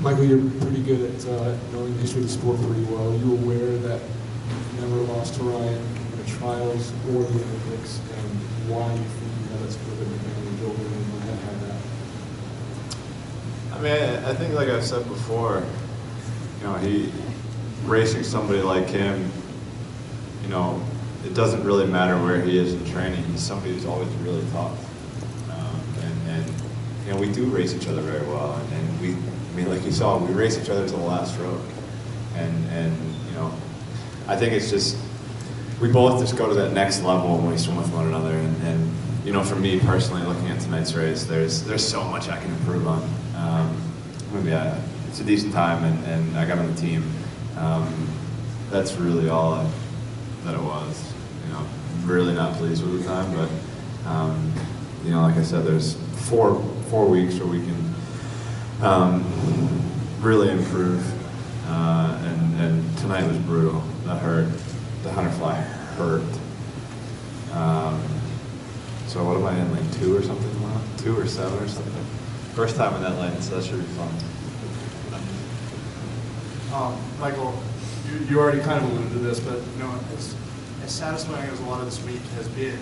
Michael, you're pretty good at knowing the history of the sport pretty well. Are you aware that you never lost to Ryan in the trials or the Olympics, and why you think you have that sort of advantage over anyone that had that? I mean, I think, like I've said before, you know, racing somebody like him, you know, it doesn't really matter where he is in training. He's somebody who's always really tough. And you know, we do race each other very well. And I mean, like you saw, we race each other to the last stroke. And you know, I think it's just, we both just go to that next level when we swim with one another. And you know, for me personally, looking at tonight's race, there's so much I can improve on. Yeah, it's a decent time, and I got on the team. That's really all that it was. You know, I'm really not pleased with the time, but you know, like I said, there's four weeks where we can really improve. And tonight was brutal. That hurt. The 100 fly hurt. So what am I in, like 2 or something tomorrow? 2 or 7 or something? First time in that lane, so that should be fun. Michael, you already kind of alluded to this, but you know, as satisfying as a lot of this week has been,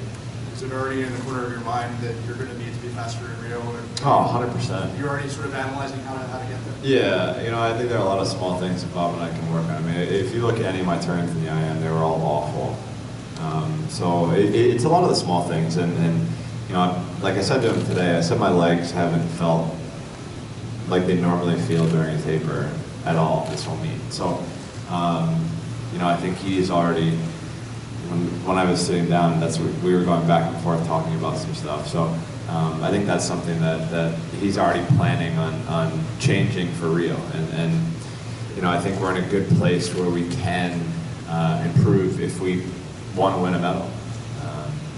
is it already in the corner of your mind that you're going to need to be faster in Rio? Oh, 100%. You're already sort of analyzing how to get there? Yeah, you know, I think there are a lot of small things that Bob and I can work on. I mean, if you look at any of my turns in the IM, they were all awful. So it's a lot of the small things, and you know, like I said to him today, I said my legs haven't felt like they normally feel during a taper at all this whole meet. So, you know, I think he's already, when I was sitting down, that's what we were going back and forth talking about some stuff. So I think that's something that he's already planning on changing for Rio. And you know, I think we're in a good place where we can improve if we want to win a medal.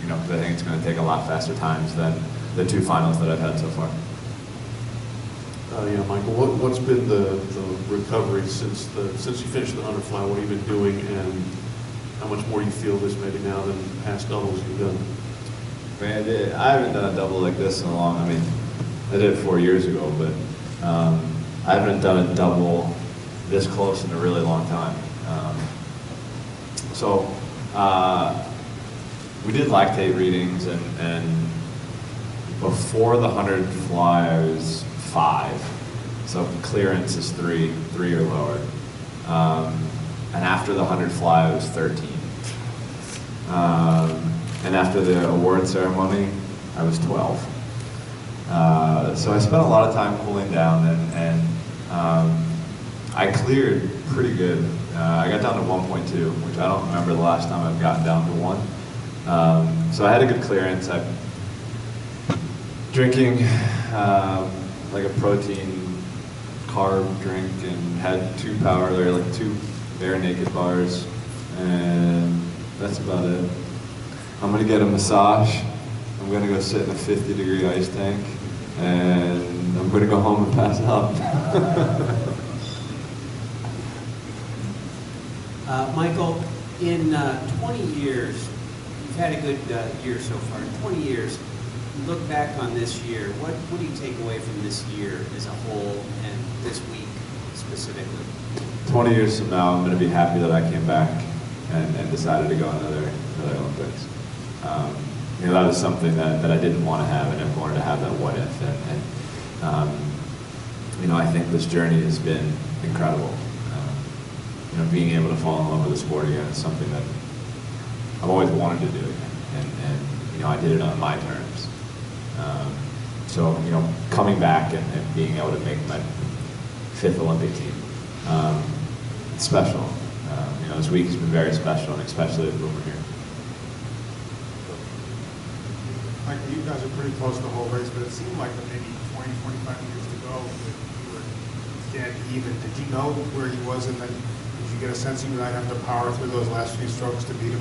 You know, because I think it's going to take a lot faster times than the 2 finals that I've had so far. Yeah, Michael, what's been the recovery since you finished the 100 fly? What have you been doing, and how much more you feel this maybe now than past doubles you've done? Man, I haven't done a double like this in a long. I mean, I did it 4 years ago, but I haven't done a double this close in a really long time. So we did lactate readings, and before the 100 fly, I was 5. So clearance is 3 or lower. And after the 100 fly, I was 13. And after the award ceremony, I was 12. So I spent a lot of time cooling down, and I cleared pretty good. I got down to 1.2, which I don't remember the last time I've gotten down to 1. So I had a good clearance. I'm drinking like a protein carb drink, and had 2 power, or like 2 bare naked bars, and that's about it. I'm gonna get a massage. I'm gonna go sit in a 50-degree ice tank, and I'm gonna go home and pass out. Michael, in 20 years, you've had a good year so far. In 20 years, you look back on this year, what do you take away from this year as a whole, and this week specifically? 20 years from now, I'm going to be happy that I came back and decided to go another Olympics. You know, that was something that I didn't want to have. I never wanted to have that what if. And you know, I think this journey has been incredible. You know, being able to fall in love with the sport again is something that I've always wanted to do again. And you know, I did it on my terms. So, you know, coming back and being able to make my 5th Olympic team, it's special. You know, this week has been very special, and especially with Boomer here. Michael, you guys are pretty close the whole race, but it seemed like maybe 20, 25 years to go that you were dead even. Did you know where he was, and then did you get a sense you might have to power through those last few strokes to beat him?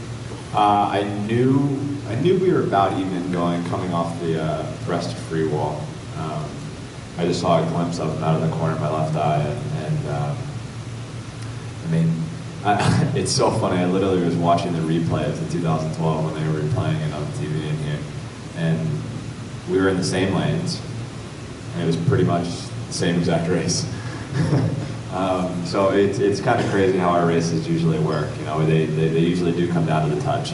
I knew we were about even coming off the rest of free wall. I just saw a glimpse of him out of the corner of my left eye, and I mean, it's so funny. I literally was watching the replay of the 2012 when they were replaying it on TV in here, and we were in the same lanes, and it was pretty much the same exact race. So it's kind of crazy how our races usually work. You know, they usually do come down to the touch,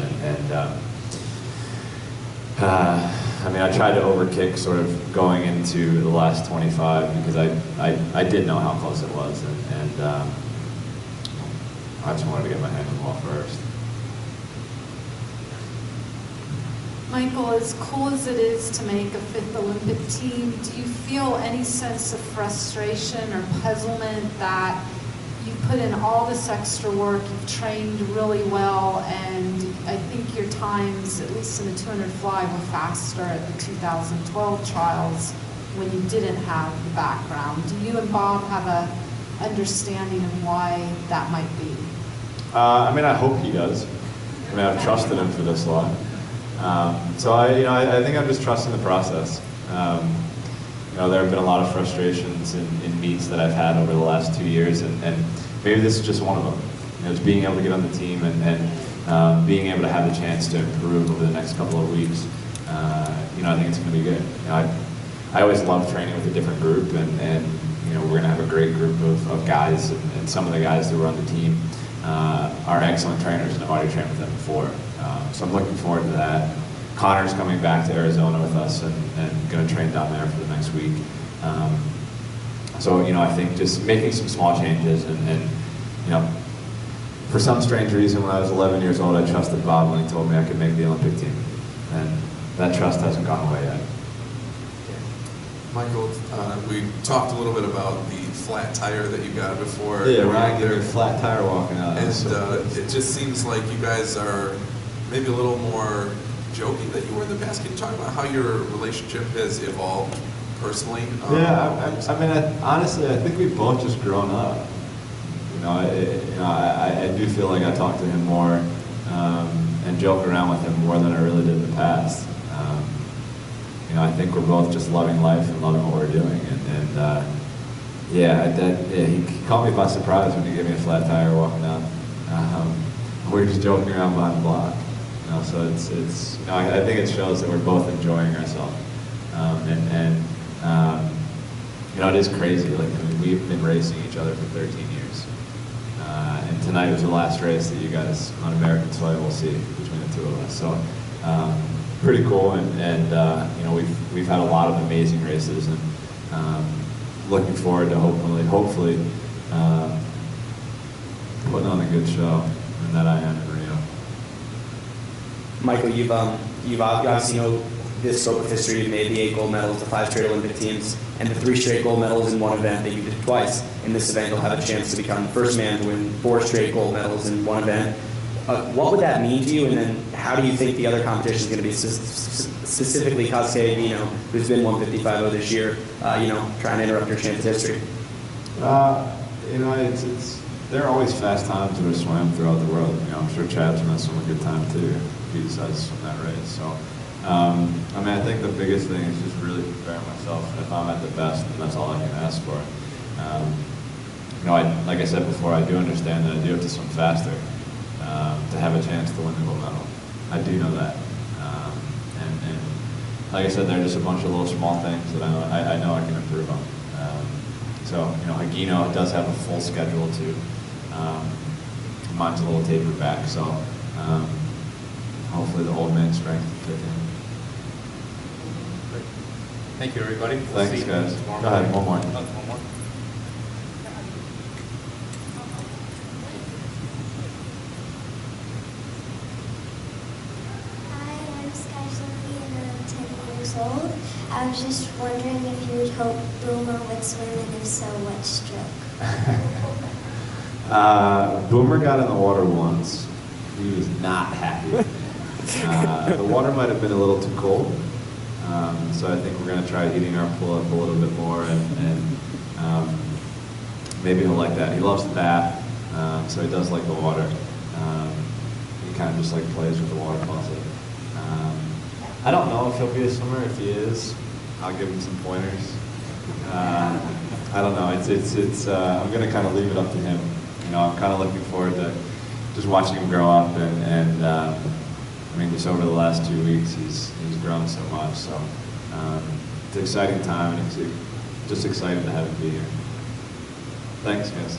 I mean, I tried to overkick sort of going into the last 25 because I did know how close it was, and I just wanted to get my hand on the ball first. Michael, as cool as it is to make a 5th Olympic team, do you feel any sense of frustration or puzzlement that you put in all this extra work, you've trained really well, and I think your times, at least in the 200 fly, were faster at the 2012 trials when you didn't have the background. Do you and Bob have a understanding of why that might be? I mean, I hope he does. I mean, I've trusted him for this long. So I think I'm just trusting the process. You know, there have been a lot of frustrations in meets that I've had over the last 2 years, and maybe this is just one of them. You know, it's being able to get on the team and being able to have the chance to improve over the next couple of weeks. You know, I think it's going to be good. You know, I always love training with a different group, and you know, we're going to have a great group of guys, and some of the guys that were on the team are excellent trainers, and I've already trained with them before. So I'm looking forward to that. Connor's coming back to Arizona with us and going to train down there for the next week. So, you know, I think just making some small changes and, you know, for some strange reason, when I was 11 years old, I trusted Bob when he told me I could make the Olympic team. And that trust hasn't gone away yet. Michael, we talked a little bit about the flat tire that you got before. Yeah, Ryan gave me a flat tire walking out. And it just seems like you guys are maybe a little more joking than you were in the past. Can you talk about how your relationship has evolved personally? Yeah, I mean, honestly, I think we've both just grown up. You know, I do feel like I talk to him more and joke around with him more than I really did in the past. You know, I think we're both just loving life and loving what we're doing. He caught me by surprise when he gave me a flat tire walking out. We were just joking around behind the block. You know, so it's you know, I think it shows that we're both enjoying ourselves. You know, it is crazy. Like, I mean, we've been racing each other for 13 years. And tonight was the last race that you guys on American soil will see between the two of us. So pretty cool, and you know, we've had a lot of amazing races, and looking forward to hopefully putting on a good show, and that I am in Rio. Michael, you've obviously know this sort of history. You've made the 8 gold medals, the 5 straight Olympic teams, and the 3 straight gold medals in one event that you did twice. In this event, you'll have a chance to become the first man to win 4 straight gold medals in one event. What would that mean to you, and then how do you think the other competition is going to be, specifically Kasuke Ibino, who's been 155.0 this year, you know, trying to interrupt your chance at history? You know, there are always fast times that are swam throughout the world. You know, I'm sure Chad's gonna swim a good time too if he decides to swim that race. So, I mean, I think the biggest thing is just really preparing myself. And if I'm at the best, then that's all I can ask for. You know, like I said before, I do understand that I do have to swim faster to have a chance to win the gold medal. I do know that. And like I said, there are just a bunch of little small things that I know I can improve on. So, you know, Hagino does have a full schedule too. Mine's a little tapered back, so hopefully the old man strength will kick in. Thank you, everybody. Thanks, guys. Go ahead, one more. One more. Old. I was just wondering if you would hope Boomer would swim, and if so, what stroke? Boomer got in the water once. He was not happy with me. The water might have been a little too cold, so I think we're going to try heating our pool up a little bit more, and maybe he'll like that. He loves the bath, so he does like the water. He kind of just like plays with the water faucet. I don't know if he'll be a swimmer. If he is, I'll give him some pointers. I don't know. I'm going to kind of leave it up to him. You know, I'm kind of looking forward to just watching him grow up, and I mean, just over the last 2 weeks, he's grown so much. So it's an exciting time, and it's just exciting to have him be here. Thanks, guys.